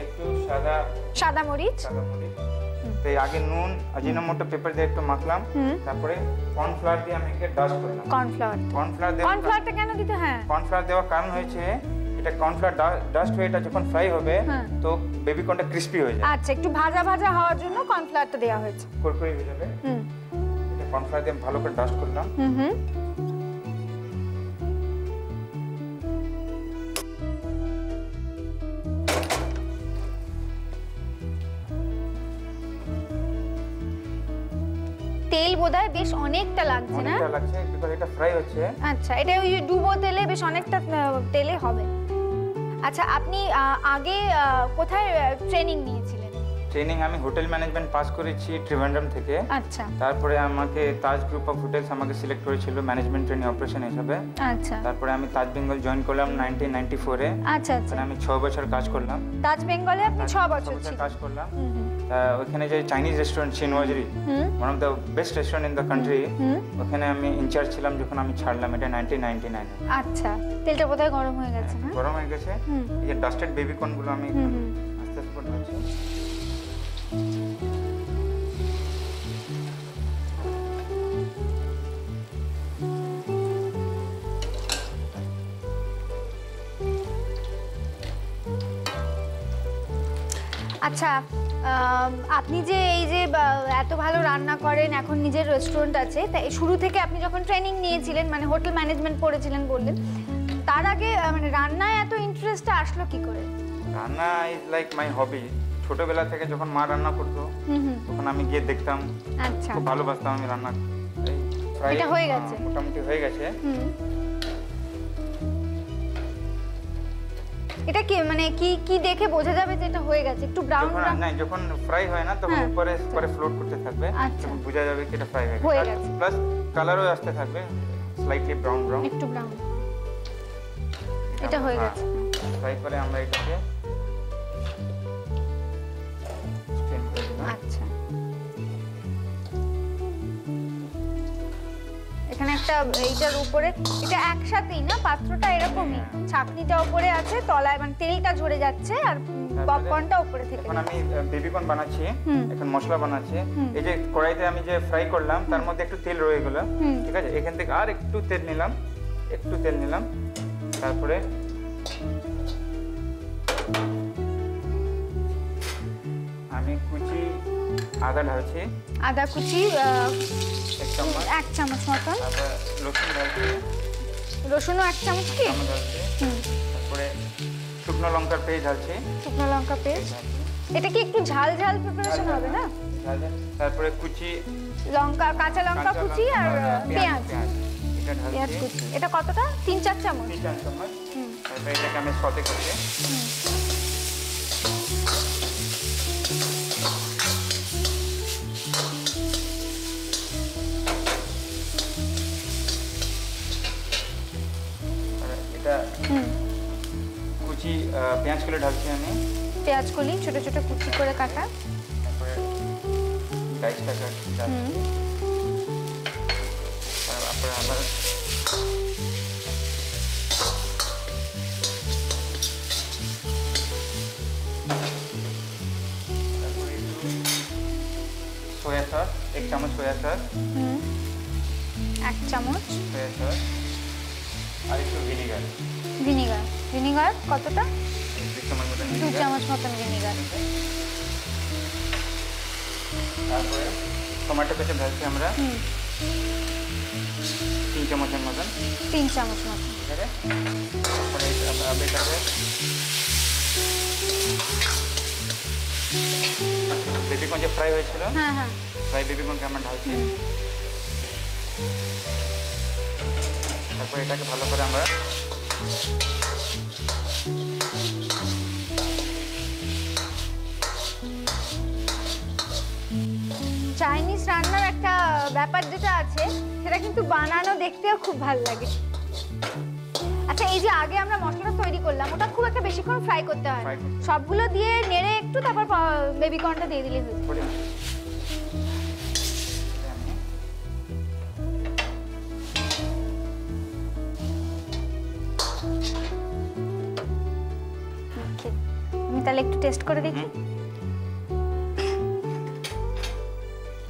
একটু সাদা মরিচ। তো আগে নুন, আজিনোমোটো, পেপার দিয়ে একটু মাখলাম। তারপরে কর্নফ্লাওয়ার দিয়ে আমি একে ডাস্ট করলাম। কর্নফ্লাওয়ারটা কেন দিতে? হ্যাঁ, কর্নফ্লাওয়ার দেওয়ার কারণ হয়েছে এটা কর্নফ্লাওয়ার ডাস্ট হয়ে এটা যখন ফ্রাই হবে তো বেবিকর্নটা ক্রিস্পি হয়ে যায়। আচ্ছা, একটু ভাজা ভাজা হওয়ার জন্য কর্নফ্লাওয়ারটা দেওয়া হয়েছে। কুরকুরে হয়ে যাবে। এটা কর্নফ্লাওয়ার দিয়ে ভালো করে ডাস্ট করলাম। তেল বোধহয় বেশ অনেকটা লাগছে না? অনেকটা লাগছে বিকজ এটা ফ্রাই হচ্ছে। আচ্ছা, এটা ওই ডুবো তেলে বেশ অনেকটা তেলে হবে। আচ্ছা, আপনি আগে কোথায় ট্রেনিং নিয়েছিলেন? ট্রেনিং আমি হোটেল ম্যানেজমেন্ট পাস করেছি ট্রিভেন্ড্রাম থেকে। আচ্ছা। তারপরে আমাকে তাজ গ্রুপ অফ হোটেলস আমাকে সিলেক্ট করেছিল ম্যানেজমেন্ট ট্রেনিং অপারেশন হিসাবে। আচ্ছা। তারপরে আমি তাজ বেঙ্গল জয়েন করলাম 1994 এ। আচ্ছা আচ্ছা। আমি 6 বছর কাজ করলাম তাজ বেঙ্গলে। আপনি 6 বছর কাজ করলাম। ওখানে যে চাইনিজ রেস্টুরেন্ট শিনওয়াজরি, one of the best restaurant in the country, ওখানে আমি ইনচার্জ ছিলাম যখন আমি ছাড়লাম এটা 1999 এ। আচ্ছা, তেলটা বোধহয় গরম হয়ে গেছে না? গরম হয়ে গেছে। এই যে ডাস্টেড বেবিকর্ন গুলো আমি আস্তে আস্তে করে ঢালছি। আচ্ছা, আপনি যে এই যে এত ভালো রান্না করেন, এখন নিজের রেস্টুরেন্ট আছে, তাই শুরু থেকে আপনি যখন ট্রেনিং নিয়েছিলেন, মানে হোটেল ম্যানেজমেন্ট পড়েছিলেন বললেন, তার আগে মানে রান্নায় এত ইন্টারেস্টটা আসলো কি করে? রান্না ইজ লাইক মাই হবি। ছোটবেলা থেকে যখন মা রান্না করতো তখন আমি গিয়ে দেখতাম। আচ্ছা, খুব ভালোবাসতাম আমি রান্না। এটা হয়ে গেছে, মোটামুটি হয়ে গেছে। এটা কি মানে কি দেখে বোঝা যাবে যে এটা হয়ে গেছে? একটু ব্রাউন ব্রাউন? না, যখন ফ্রাই হয় না তখন উপরে ফ্লোট করতে থাকবে, তখন বোঝা যাবে কি এটা ফ্রাই হয়ে গেছে। প্লাস কালারও আসতে থাকবে স্লাইটলি ব্রাউন ব্রাউন, একটু ব্রাউন। এটা হয়ে গেছে। ফ্রাই করে আমরা এটাকে স্ট্রেন করে দিলাম। আচ্ছা, এখানে একটা এইটার উপরে এটা একসাথেই না, পাত্রটা এরকমই, ছাকনিটা উপরে আছে, তলায় মানে তেলটা ঝরে যাচ্ছে আর পপকর্নটা উপরে থেকে। এখন আমি বেবিকর্ন বানাচ্ছি, এখন মশলা বানাচ্ছি। এই যে কড়াইতে আমি যে ফ্রাই করলাম তার মধ্যে একটু তেল রয়ে গেল, ঠিক আছে? এখান থেকে আর একটু তেল নিলাম, তারপরে আমি কুচি আদা ঢালছি। আদা কুচি 1 চামচ মতন। তারপরে রসুন ঢালছি। রসুনও 1 চামচ কি? তারপরে শুকনো লঙ্কার পেস্ট ঢালছি। শুকনো লঙ্কা পেস্ট। এটা কি একটু ঝাল ঝাল প্রিপারেশন হবে না? তারপরে কুচি লঙ্কা, কাঁচা লঙ্কা কুচি আর পেঁয়াজ। এটা ঢালছি। পেঁয়াজ কুচি। এটা কতটা? 3-4 চামচ। 3-4 চামচ। তারপরে এটাকে আমি সতে করছি। এটা কুচি পেঁয়াজ কলি ঢালছি আমি। পেঁয়াজ কলি ছোট ছোট কুচি করে কাটা। তারপরে ডাইসটা ঢালছি। তারপরে আবার सोया सॉस 1 চামচ सोया सॉस 1 চামচ सोया सॉस আর একটু ভিনেগার ভিনেগার কতটা 2 চামচ মতন 2 চামচ মতন ভিনেগার তারপরে টমেটো কেচাপ ঢালছি আমরা 3 চামচের মতন 3 চামচ মতন ঠিক আছে তারপরে এটাকে বেবিকর্ন যে ফ্রাই হয়েছিল হ্যাঁ হ্যাঁ ফ্রাই বেবিকর্নকে আমরা ঢালছি তারপর এটাকে ভালো করে আমরা চাইনিজ রান্নার একটা ব্যাপার যেটা আছে সেটা কিন্তু বানানো দেখতেও খুব ভালো লাগে আচ্ছা, এই যে আগে আমরা মশলাটা তৈরি করলাম, ওটা খুব একটা বেশিক্ষণ ফ্রাই করতে হয় না। সবগুলো দিয়ে নেড়ে একটু তারপর বেবি কর্নটা দিয়ে দিলেই হয়ে যাবে। আমি তাহলে একটু টেস্ট করে দেখি।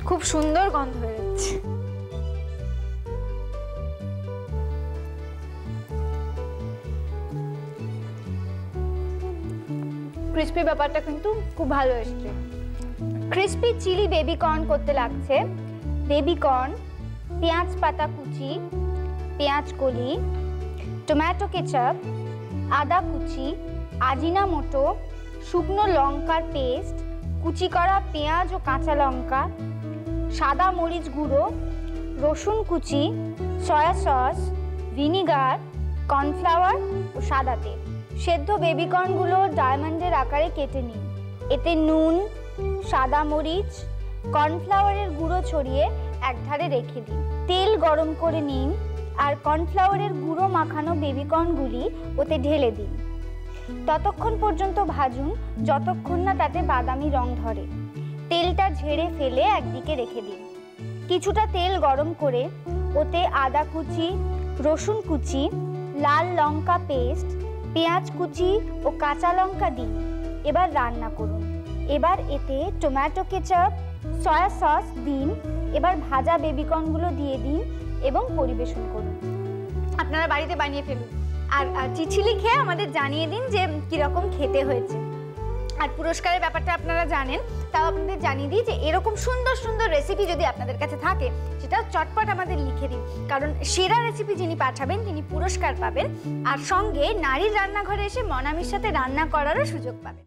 খুব সুন্দর গন্ধ হয়ে যাচ্ছে। ক্রিস্পি ব্যাপারটা কিন্তু খুব ভালো এসেছে। ক্রিস্পি চিলি বেবি কর্ন করতে লাগছে বেবি কর্ন, পেঁয়াজ পাতা কুচি, পেঁয়াজ কলি, টমেটো কেচাপ, আদা কুচি, আজিনামোটো, শুকনো লঙ্কার পেস্ট, কুচি করা পেঁয়াজ ও কাঁচা লঙ্কা, সাদা মরিচ গুঁড়ো, রসুন কুচি, সয়া সস, ভিনিগার, কর্নফ্লাওয়ার ও সাদা তেল। সেদ্ধ বেবিকর্নগুলো ডায়মন্ডের আকারে কেটে নিন। এতে নুন, সাদা মরিচ, কর্নফ্লাওয়ারের গুঁড়ো ছড়িয়ে একধারে রেখে দিন। তেল গরম করে নিন আর কর্নফ্লাওয়ারের গুঁড়ো মাখানো বেবিকর্নগুলি ওতে ঢেলে দিন। ততক্ষণ পর্যন্ত ভাজুন যতক্ষণ না তাতে বাদামি রং ধরে। তেলটা ঝেড়ে ফেলে একদিকে রেখে দিন। কিছুটা তেল গরম করে ওতে আদা কুচি, রসুন কুচি, লাল লঙ্কা পেস্ট, পেঁয়াজ কুচি ও কাঁচা লঙ্কা দিন। এবার রান্না করুন। এবার এতে টমেটো কেচাপ, সয়া সস দিন। এবার ভাজা বেবিকর্নগুলো দিয়ে দিন এবং পরিবেশন করুন। আপনারা বাড়িতে বানিয়ে ফেলুন আর চিঠি লিখে আমাদের জানিয়ে দিন যে কীরকম খেতে হয়েছে। আর পুরস্কারের ব্যাপারটা আপনারা জানেন, তাও আপনাদের জানিয়ে দিই যে এরকম সুন্দর সুন্দর রেসিপি যদি আপনাদের কাছে থাকে সেটা চটপট আমাদের লিখে দিন, কারণ সেরা রেসিপি যিনি পাঠাবেন তিনি পুরস্কার পাবেন আর সঙ্গে নারীর রান্নাঘরে এসে মনামির সাথে রান্না করারও সুযোগ পাবেন।